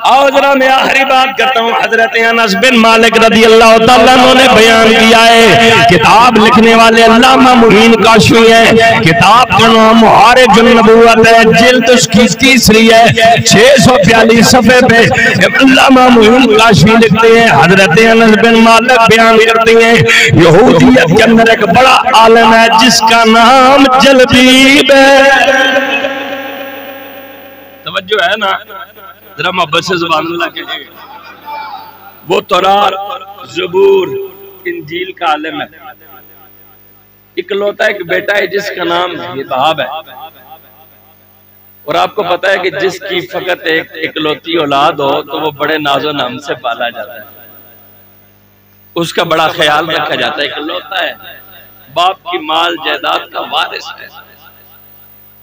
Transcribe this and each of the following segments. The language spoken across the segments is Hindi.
आओ जरा मैं आखिरी बात करता हूँ। हजरत अनस बिन मालिक रज़ी अल्लाह तआला अन्हु ने बयान किया है, किताब लिखने वाले अल्लामा मुईन काशफी है, किताब का नाम मुहारिजुन नबुव्वत है, जिल्द उसकी 3 है, 642 सफ़े पे अल्लामा मुईन काशफी लिखते हैं, हजरत अनस बिन मालिक बयान करते हैं यहूदियत के अंदर एक बड़ा आलम है जिसका नाम जलबीब है। तवज्जो है ना, जरा मोहब्बत से ज़ुबान अल्लाह कहिए। वो तौरात, ज़बूर, इंजील का आलिम है, इकलौता एक बेटा है जिसका नाम हिबाब है। और आपको पता है कि जिसकी फकत एक इकलौती औलाद हो तो वो बड़े नाजो नाम से पाला जाता है, उसका बड़ा ख्याल रखा जाता है। इकलौता है, बाप की माल जायदाद का वारिस है,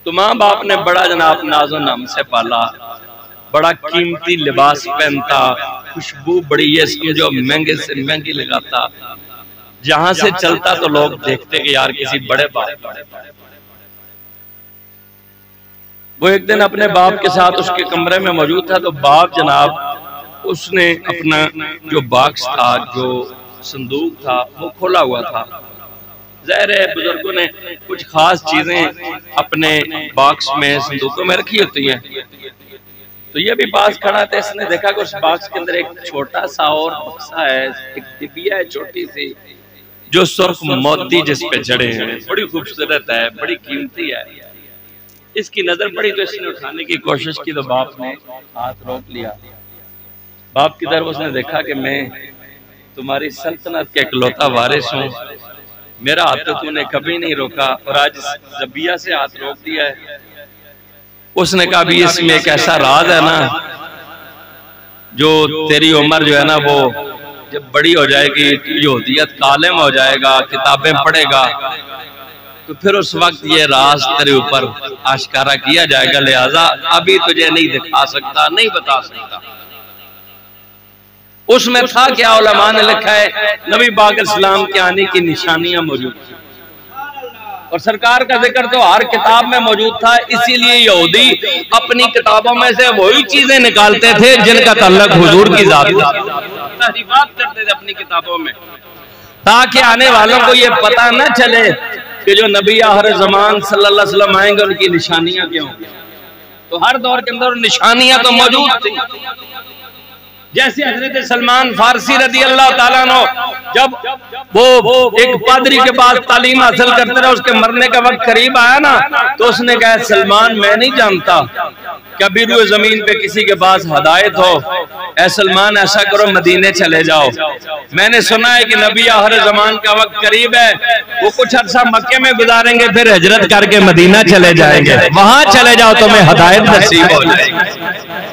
तो माँ बाप ने बड़ा जनाब नाजो नाम से पाला, बड़ा कीमती लिबास पहनता, खुशबू बड़ी ये समझो महंगे से महंगी लगाता, जहां से चलता तो लोग देखते कि यार किसी बड़े बाप। वो एक दिन अपने बाप के साथ उसके कमरे में मौजूद था, तो बाप जनाब उसने अपना जो बॉक्स था, जो संदूक था, वो खोला हुआ था। ज़ाहिर है बुजुर्गों ने कुछ खास चीजें अपने बॉक्स में संदूकों में रखी होती हैं, तो ये भी पास खड़ा था, इसने देखा कि उस बॉक्स के अंदर एक छोटा सा और बक्सा है, एक डिबिया है छोटी सी, जो सुर्ख मोती जिस पे जड़े हैं, बड़ी खूबसूरत है, बड़ी कीमती है। इसकी नजर पड़ी तो इसने उठाने की कोशिश की, तो बाप ने हाथ रोक लिया। बाप की तरफ उसने देखा कि मैं तुम्हारी सल्तनत के इकलौता वारिस हूँ, मेरा हाथ तो तूने कभी नहीं रोका, और आज जबिया से हाथ रोक दिया है। उसने कहा भी इसमें एक ऐसा राज है ना, जो तेरी उम्र जो है ना वो जब बड़ी हो जाएगी, यहूदियत कालिम हो जाएगा, किताबें पढ़ेगा, तो फिर उस वक्त ये राज तेरे ऊपर आश्कारा किया जाएगा, लिहाजा अभी तुझे नहीं दिखा सकता, नहीं बता सकता। उसमें था क्या, उलमा ने लिखा है नबी पाक इस्लाम के आने की निशानियां मौजूद थी, और सरकार का जिक्र तो हर किताब में मौजूद था। इसीलिए यहूदी अपनी किताबों में से वही चीजें निकालते थे जिनका ताल्लुक हुजूर की जात तारीफात करते थे अपनी किताबों में, ताकि आने वालों को ये पता न चले कि जो नबी आखिर ज़मान सल्लल्लाहु अलैहि वसल्लम आएंगे उनकी निशानियां क्या होंगी। तो हर दौर के अंदर निशानियां तो मौजूद थी। जैसे हजरत सलमान फारसी रज़ी अल्लाह ताला अन्हु जब वो एक पादरी के पास तालीम हासिल करते रहे, उसके मरने का वक्त करीब आया ना, तो उसने कहा सलमान मैं नहीं जानता कभी रूए जमीन पे किसी के पास हदायत हो, ऐ सलमान ऐसा करो मदीने चले जाओ, मैंने सुना है कि नबी आखिर ज़मान का वक्त करीब है, वो कुछ अर्सा मक्के में गुजारेंगे, फिर हिजरत करके मदीना चले जाएंगे, वहां चले जाओ तुम्हें हदायत नसीब हो जाएगी।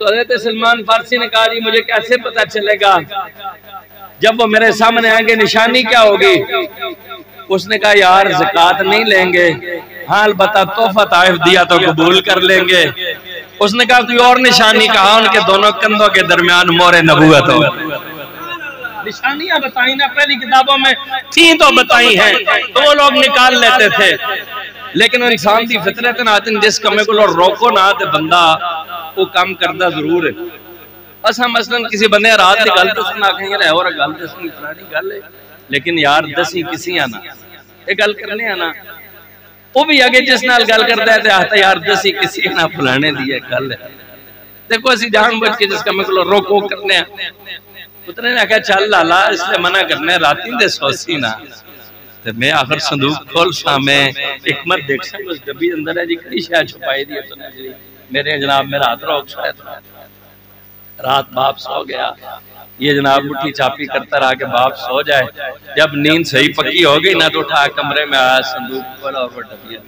तो हज़रत सलमान फारसी ने कहा जी मुझे कैसे पता चलेगा, जब वो मेरे सामने आएंगे निशानी क्या होगी। उसने कहा यार ज़कात नहीं लेंगे, हाँ अलबत्ता तोहफा ताइफ दिया तो कबूल कर लेंगे। उसने कहा कोई और निशानी, कहा उनके दोनों कंधों के दरमियान मोहर नबूवत हो। निशानियां बताई ना, पहली किताबों में थी तो बताई हैं, तो वो लोग निकाल लेते थे, लेकिन इंसान की फितरत ना आती, जिस कमे को रोको ना तो बंदा वो काम करता जरूर है। असा मसलन किसी बंदे रात की गल दसन आखेंगे रहे और गल दसनी फलानी गल है, लेकिन यार दसी किसी आना ये गल करने आना, वो भी आगे जिस नाल गल करता है आता यार दसी किसी ना फलाने दी गल है। देखो असि जानबूझ के जिस कमे को रोको करने, पुत्र ने आख्या चल लाला इसलिए मना करने राती दे सोसी ना, तो मैं आखिर संदूक खोल सा मैं हिकमत देख सा उस डब्बी अंदर है जी कई शायद छुपाई दी है, मेरे जनाब मेरा हाथ रोक शायद। रात बाप सो गया, ये जनाब मुट्ठी चापी करता रहा कि बाप सो जाए। जब नींद सही पक्की हो गई ना, तो उठा कमरे में आया, संदूक खोला और वो डबिया